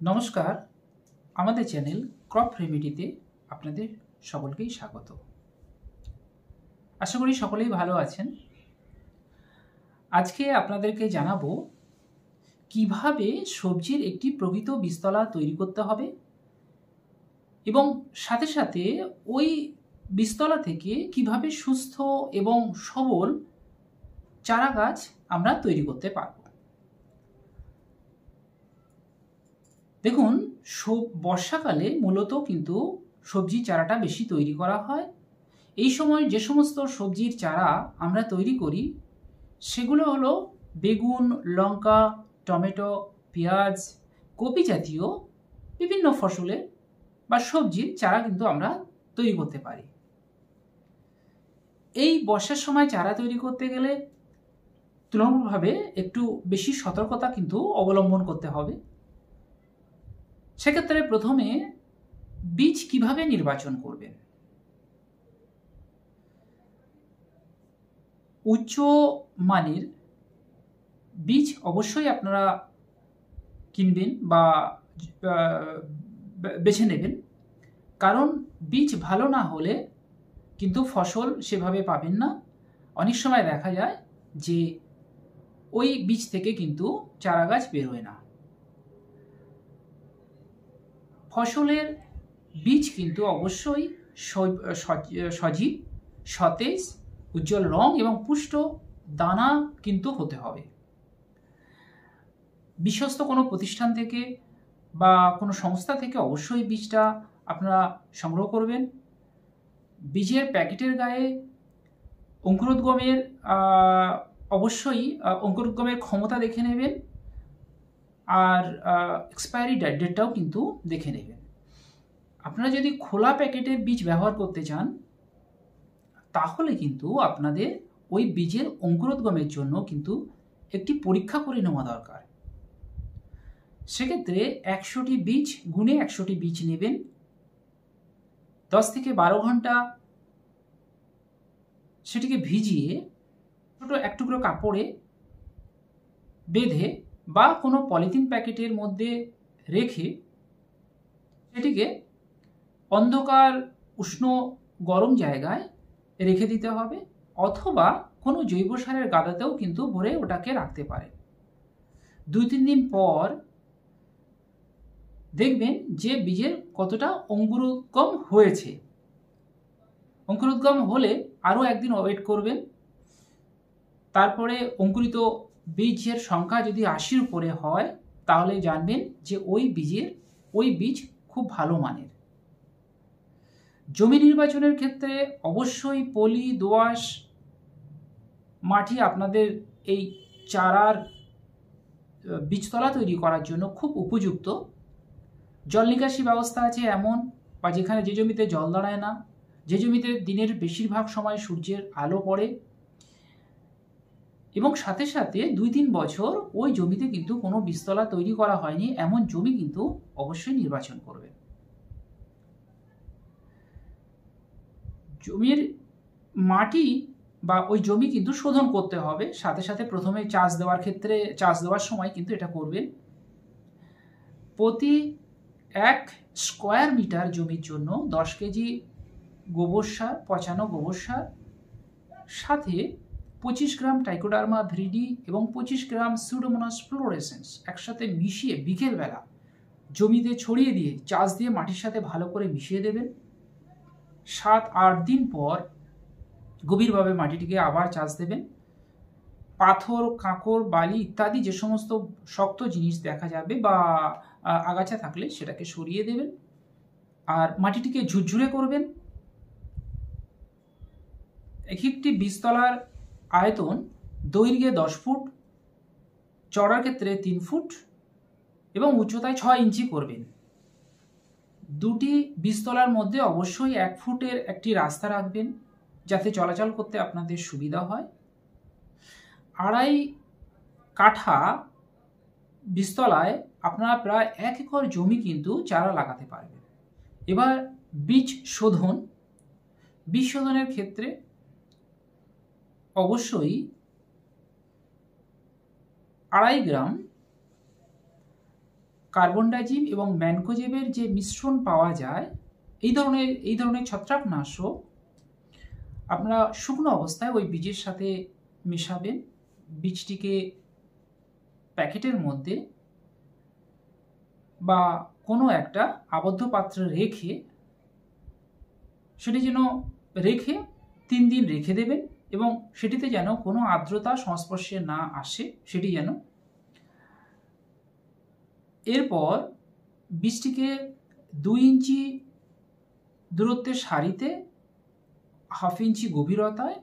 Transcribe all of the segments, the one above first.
নমস্কার, আমাদের channel crop রেমেডিতে আপনাদের সকলকেই স্বাগত। আশা করি সকলেই ভালো আছেন। আজকে আপনাদেরকে জানাবো কিভাবে সবজির একটি প্রকৃত বীজতলা তৈরি করতে হবে এবং সাথে সাথে ওই বীজতলা থেকে কিভাবে সুস্থ এবং সবল চারা গাছ আমরা তৈরি করতে পারব। দেখুন, বর্ষাকালে মূলত কিন্তু সবজির চারাটা বেশি তৈরি করা হয়। এই সময় যে সমস্ত সবজির চারা আমরা তৈরি করি সেগুলো হলো বেগুন, লঙ্কা, টমেটো, পেঁয়াজ, কপি জাতীয় বিভিন্ন ফসলের বা সবজির চারা কিন্তু আমরা তৈরি করতে পারি। এই বর্ষার সময় চারা তৈরি করতে গেলে তুলনামূলকভাবে একটু বেশি সতর্কতা কিন্তু অবলম্বন করতে হবে। সেক্ষেত্রে প্রথমে বীজ কিভাবে নির্বাচন করবেন। উচ্চ মানের বীজ অবশ্যই আপনারা কিনবেন বা বেছে নেবেন, কারণ বীজ ভালো না হলে কিন্তু ফসল সেভাবে পাবেন না। অনেক সময় দেখা যায় যে ওই বীজ থেকে কিন্তু চারা গাছ বেরোয় না। ফসলের বীজ কিন্তু অবশ্যই সজীব, সতেজ, উজ্জ্বল রং এবং পুষ্ট দানা কিন্তু হতে হবে। বিশ্বস্ত কোনো প্রতিষ্ঠান থেকে বা কোনো সংস্থা থেকে অবশ্যই বীজটা আপনারা সংগ্রহ করবেন। বীজের প্যাকেটের গায়ে অঙ্কুরোদ্গমের অবশ্যই অঙ্কুরোদ্গমের ক্ষমতা দেখে নেবেন, আর এক্সপায়ারি ডেটটাও কিন্তু দেখে নেবেন। আপনারা যদি খোলা প্যাকেটের বীজ ব্যবহার করতে চান তাহলে কিন্তু আপনাদের ওই বীজের অঙ্কুরোদ্গমের জন্য কিন্তু একটি পরীক্ষা করে নেওয়া দরকার। সেক্ষেত্রে 100টি বীজ গুণে 100টি বীজ নেবেন। 10 থেকে 12 ঘন্টা সেটিকে ভিজিয়ে ছোট এক টুকরো কাপড়ে বেঁধে বা কোনো পলিথিন প্যাকেটের মধ্যে রেখে সেটিকে অন্ধকার উষ্ণ গরম জায়গায় রেখে দিতে হবে, অথবা কোনো জৈব সারের গাদাতেও কিন্তু ভরে ওটাকে রাখতে পারে। 2-3 দিন পর দেখবেন যে বীজের কতটা অঙ্কুরোদ্গম হয়েছে। অঙ্কুরোদ্গম হলে আরও একদিন ওয়েট করবেন। তারপরে অঙ্কুরিত বীজের সংখ্যা যদি 80-র উপরে হয় তাহলে জানবেন যে ওই বীজ খুব ভালো মানের। জমি নির্বাচনের ক্ষেত্রে অবশ্যই পলি দোআঁশ মাটি আপনাদের এই চারার বীজতলা তৈরি করার জন্য খুব উপযুক্ত। জল নিকাশি ব্যবস্থা আছে এমন, বা যেখানে যে জমিতে জল দাঁড়ায় না, যে জমিতে দিনের বেশিরভাগ সময় সূর্যের আলো পড়ে এবং সাথে সাথে 2-3 বছর ওই জমিতে কিন্তু কোনো বীজতলা তৈরি করা হয়নি এমন জমি কিন্তু অবশ্যই নির্বাচন করবেন। জমির মাটি বা ওই জমি কিন্তু শোধন করতে হবে, সাথে সাথে প্রথমে চাষ দেওয়ার সময় কিন্তু এটা করবেন। প্রতি 1 স্কোয়ার মিটার জমির জন্য 10 কেজি গোবর সার, পচানো গোবর সার, সাথে 25 গ্রাম ট্রাইকোডার্মা ভিরিডি এবং 25 গ্রাম সিউডোমোনাস ফ্লোরেসেন্স একসাথে মিশিয়ে বিকেলবেলা জমিতে ছড়িয়ে দিয়ে চাষ দিয়ে মাটির সাথে ভালো করে মিশিয়ে দেবেন। 7-8 দিন পর গভীরভাবে মাটিটিকে আবার চাষ দেবেন। পাথর, কাঁকর, বালি ইত্যাদি যে সমস্ত শক্ত জিনিস দেখা যাবে বা আগাছা থাকলে সেটাকে সরিয়ে দেবেন, আর মাটিটিকে ঝুরঝুরে করবেন। একটি বীজতলার আয়তন দৈর্ঘ্যে 10 ফুট, চওড়ার ক্ষেত্রে 3 ফুট এবং উচ্চতায় 6 ইঞ্চি করবেন। দুটি বীজতলার মধ্যে অবশ্যই 1 ফুটের একটি রাস্তা রাখবেন যাতে চলাচল করতে আপনাদের সুবিধা হয়। 2.5 কাঠা বীজতলায় আপনারা প্রায় 1 একর জমি কিন্তু চারা লাগাতে পারবেন। এবার বীজ শোধনের ক্ষেত্রে অবশ্যই 2.5 গ্রাম কার্বনডাজিম এবং ম্যানকোজেবের যে মিশ্রণ পাওয়া যায়, এই ধরনের ছত্রাকনাশক আপনারা শুকনো অবস্থায় ওই বীজের সাথে মেশাবেন। বীজটিকে প্যাকেটের মধ্যে বা কোনো একটা আবদ্ধ পাত্রে রেখে সেটি যেন 3 দিন রেখে দেবেন এবং সেটিতে যেন কোনো আর্দ্রতা সংস্পর্শে না আসে, সেটি যেন। এরপর বীজটিকে 2 ইঞ্চি দূরত্বের সারিতে 1/2 ইঞ্চি গভীরতায়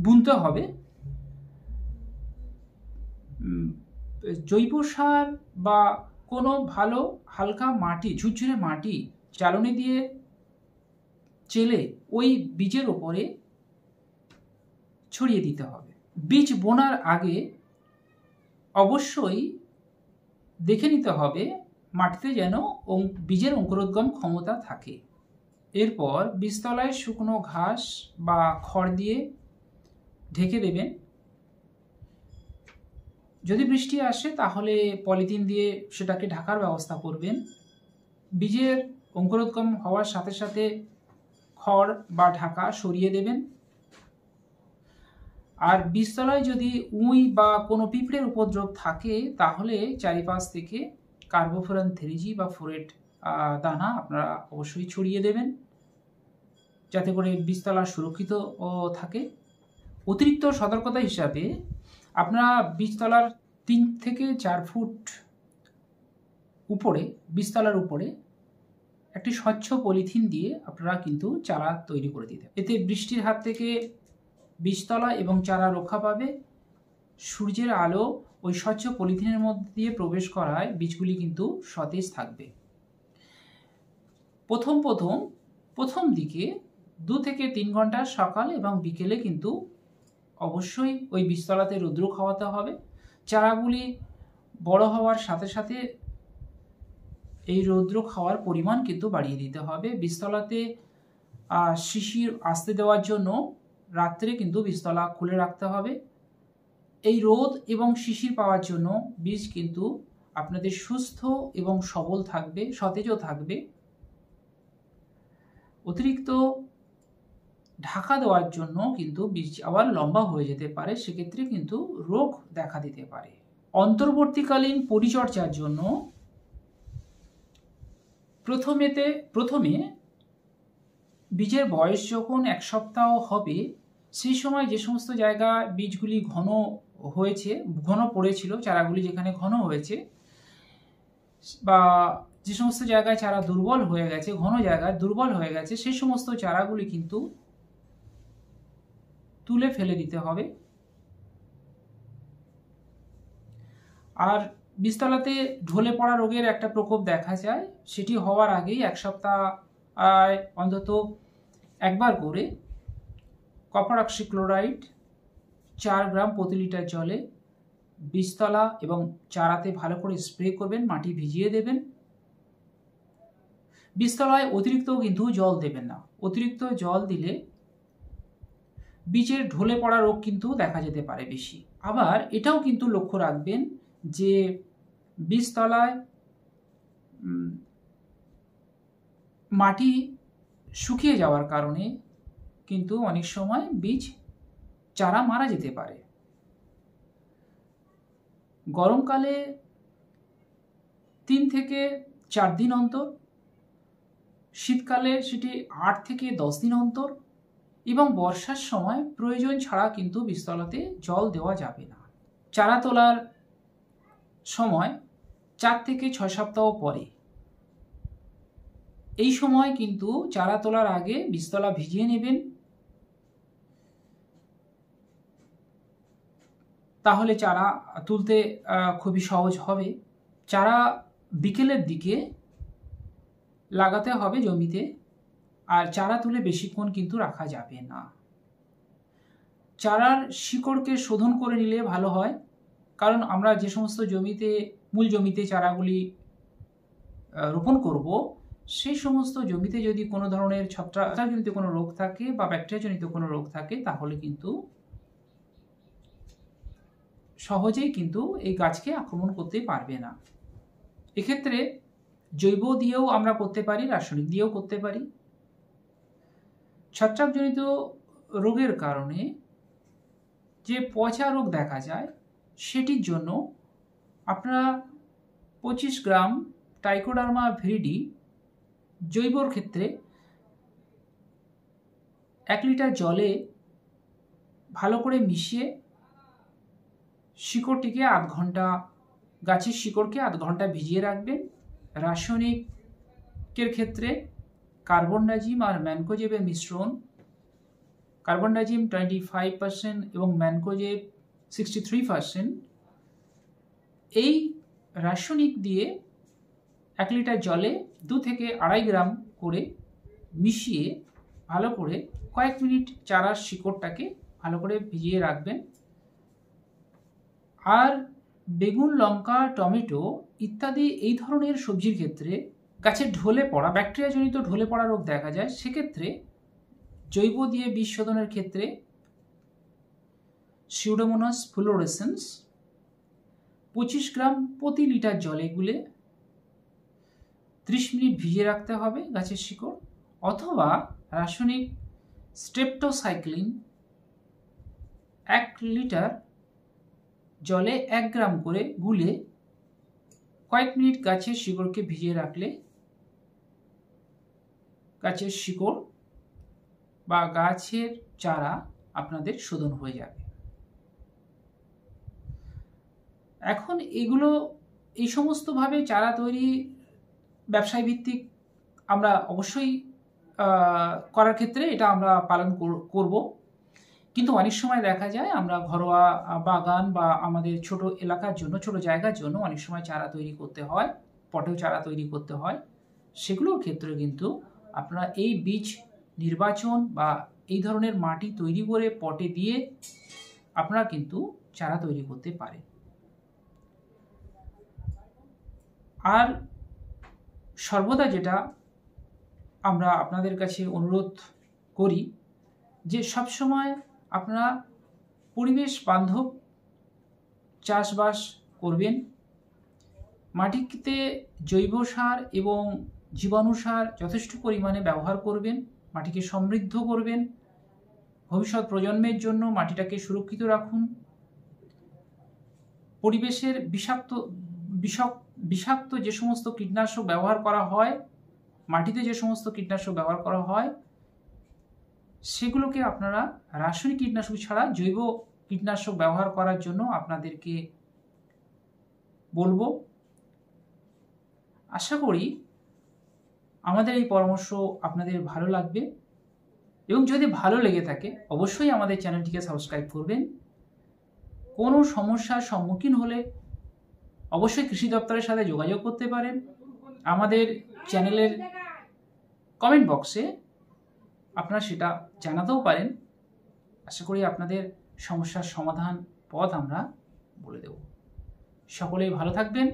বুনতে হবে। জৈব সার বা কোনো ভালো হালকা মাটি, ঝুরঝুরে মাটি চালনি দিয়ে চেলে ওই বীজের ওপরে ছড়িয়ে দিতে হবে। বীজ বোনার আগে অবশ্যই দেখে নিতে হবে মাটিতে যেন বীজের অঙ্কুরোদ্গম ক্ষমতা থাকে। এরপর বীজতলায় শুকনো ঘাস বা খড় দিয়ে ঢেকে দেবেন। যদি বৃষ্টি আসে তাহলে পলিথিন দিয়ে সেটাকে ঢাকার ব্যবস্থা করবেন। বীজের অঙ্কুরোদ্গম হওয়ার সাথে সাথে খড় বা ঢাকা সরিয়ে দেবেন। আর বীজতলায় যদি উই বা কোনো পিঁপড়ের উপদ্রব থাকে তাহলে চারিপাশ থেকে কার্বোফুরান 3G বা ফোরেট দানা আপনারা অবশ্যই ছড়িয়ে দেবেন, যাতে করে বীজতলা সুরক্ষিত থাকে। অতিরিক্ত সতর্কতা হিসাবে আপনারা বীজতলার 3 থেকে 4 ফুট উপরে, বীজতলার উপরে একটি স্বচ্ছ পলিথিন দিয়ে আপনারা কিন্তু চারা তৈরি করে দিতে। এতে বৃষ্টির হাত থেকে বীজতলা এবং চারা রক্ষা পাবে। সূর্যের আলো ওই স্বচ্ছ পলিথিনের মধ্যে দিয়ে প্রবেশ করায় বীজগুলি কিন্তু সতেজ থাকবে। প্রথম দিকে 2 থেকে 3 ঘন্টা সকাল এবং বিকেলে কিন্তু অবশ্যই ওই বীজতলাতে রৌদ্র খাওয়াতে হবে। চারাগুলি বড় হওয়ার সাথে সাথে এই রৌদ্র খাওয়ার পরিমাণ কিন্তু বাড়িয়ে দিতে হবে। বীজতলাতে শিশির আসতে দেওয়ার জন্য রাত্রে কিন্তু বীজতলা খুলে রাখতে হবে। এই রোদ এবং শিশির পাওয়ার জন্য বীজ কিন্তু আপনাদের সুস্থ এবং সবল থাকবে, সতেজও থাকবে। অতিরিক্ত ঢাকা দেওয়ার জন্য কিন্তু বীজ আবার লম্বা হয়ে যেতে পারে, সেক্ষেত্রে কিন্তু রোগ দেখা দিতে পারে। অন্তর্বর্তীকালীন পরিচর্যার জন্য প্রথমে বীজের বয়স যখন 1 সপ্তাহ হবে সেই সময় যে সমস্ত জায়গা বীজগুলি ঘন পড়েছিল, চারাগুলি যেখানে ঘন হয়েছে বা যে সমস্ত জায়গায় চারা দুর্বল হয়ে গেছে, ঘন জায়গায় দুর্বল হয়ে গেছে, সেই সমস্ত চারাগুলি কিন্তু তুলে ফেলে দিতে হবে। আর বীজতলাতে ঢলে পড়া রোগের একটা প্রকোপ দেখা যায়, সেটি হওয়ার আগেই 1 সপ্তাহ অন্তত একবার করে কপার অক্সিক্লোরাইড 4 গ্রাম প্রতি লিটার জলে বীজতলা এবং চারাতে ভালো করে স্প্রে করবেন, মাটি ভিজিয়ে দেবেন। বীজতলায় অতিরিক্ত কিন্তু জল দেবেন না। অতিরিক্ত জল দিলে বীজের ঢলে পড়া রোগ কিন্তু দেখা যেতে পারে বেশি। আবার এটাও কিন্তু লক্ষ্য রাখবেন যে বীজতলায় মাটি শুকিয়ে যাওয়ার কারণে কিন্তু অনেক সময় চারা মারা যেতে পারে। গরমকালে 3 থেকে 4 দিন অন্তর, শীতকালে সেটি 8 থেকে 10 দিন অন্তর এবং বর্ষার সময় প্রয়োজন ছাড়া কিন্তু বীজতলাতে জল দেওয়া যাবে না। চারা তোলার সময় 4 থেকে 6 সপ্তাহ পরে, এই সময় কিন্তু চারা তোলার আগে বীজতলা ভিজিয়ে নেবেন, তাহলে চারা তুলতে খুবই সহজ হবে। চারা বিকেলের দিকে লাগাতে হবে জমিতে, আর চারা তুলে বেশিক্ষণ কিন্তু রাখা যাবে না। চারার শিকড়কে শোধন করে নিলে ভালো হয়, কারণ আমরা যে সমস্ত মূল জমিতে চারাগুলি রোপণ করব, সেই সমস্ত জমিতে যদি কোনো ধরনের ছত্রাকজনিত কোনো রোগ থাকে বা ব্যাকটেরিয়াজনিত কোনো রোগ থাকে, তাহলে কিন্তু সহজেই কিন্তু এই গাছকে আক্রমণ করতে পারবে না। এক্ষেত্রে জৈব দিয়েও আমরা করতে পারি, রাসায়নিক দিয়েও করতে পারি। ছত্রাকজনিত রোগের কারণে যে পচা রোগ দেখা যায় সেটির জন্য আপনারা 25 গ্রাম ট্রাইকোডার্মা ভিরিডি জৈবর ক্ষেত্রে 1 লিটার জলে ভালো করে মিশিয়ে শিকড়টিকে আধ ঘন্টা, গাছের শিকড়কে আধ ঘন্টা ভিজিয়ে রাখবেন। রাসায়নিকের ক্ষেত্রে কার্বনডাজিম আর ম্যানকোজেবের মিশ্রণ, কার্বনডাজিম 25% এবং ম্যানকোজেব 63%, এই রাসায়নিক দিয়ে 1 লিটার জলে 2 থেকে 2.5 গ্রাম করে মিশিয়ে ভালো করে কয়েক মিনিট চারার শিকড়টাকে ভালো করে ভিজিয়ে রাখবেন। আর বেগুন, লঙ্কা, টমেটো ইত্যাদি এই ধরনের সবজির ক্ষেত্রে গাছের ঢলে পড়া, ব্যাকটেরিয়াজনিত ঢলে পড়া রোগ দেখা যায়, সেক্ষেত্রে জৈব দিয়ে বীজ শোধনের ক্ষেত্রে সিউডোমোনাস ফ্লোরেসেন্স 25 গ্রাম প্রতি লিটার জলে গুলে 30 মিনিট ভিজিয়ে রাখতে হবে গাছের শিকড়, অথবা রাসায়নিক স্ট্রেপ্টোসাইক্লিন 1 লিটার জলে 1 গ্রাম করে গুলে কয়েক মিনিট গাছের শিকড়কে ভিজিয়ে রাখলে গাছের শিকড় বা গাছের চারা আপনাদের শোধন হয়ে যাবে। এখন এগুলো এই সমস্তভাবে চারা তৈরি ব্যবসায় ভিত্তিক আমরা অবশ্যই করার ক্ষেত্রে এটা আমরা পালন করব, কিন্তু অনেক সময় দেখা যায় আমরা ঘরোয়া বাগান বা আমাদের ছোট এলাকার জন্য, ছোট জায়গার জন্য অনেক সময় চারা তৈরি করতে হয়, পটেও চারা তৈরি করতে হয়। সেগুলোর ক্ষেত্রে কিন্তু আপনারা এই বীজ নির্বাচন বা এই ধরনের মাটি তৈরি করে পটে দিয়ে আপনারা কিন্তু চারা তৈরি করতে পারেন। আর সর্বদা যেটা আমরা আপনাদের কাছে অনুরোধ করি যে সবসময় আপনারা পরিবেশ বান্ধব চাষবাস করবেন, মাটিতে জৈব সার এবং জীবাণু সার যথেষ্ট পরিমাণে ব্যবহার করবেন, মাটিকে সমৃদ্ধ করবেন, ভবিষ্যৎ প্রজন্মের জন্য মাটিটাকে সুরক্ষিত রাখুন। পরিবেশের বিষাক্ত যে সমস্ত কীটনাশক ব্যবহার করা হয়, মাটিতে যে সমস্ত কীটনাশক ব্যবহার করা হয়, সেগুলোকে আপনারা রাসায়নিক কীটনাশক ছাড়া জৈব কীটনাশক ব্যবহার করার জন্য আপনাদেরকে বলবো। আশা করি আমাদের এই পরামর্শ আপনাদের ভালো লাগবে, এবং যদি ভালো লেগে থাকে অবশ্যই আমাদের চ্যানেলটিকে সাবস্ক্রাইব করবেন। কোনো সমস্যার সম্মুখীন হলে অবশ্যই কৃষি দপ্তরের সাথে যোগাযোগ করতে পারেন। আমাদের চ্যানেলের কমেন্ট বক্সে আপনারা সেটা জানাতেও পারেন। আশা করি আপনাদের সমস্যার সমাধান পথ আমরা বলে দেব। সকলেই ভালো থাকবেন।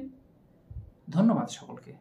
ধন্যবাদ সকলকে।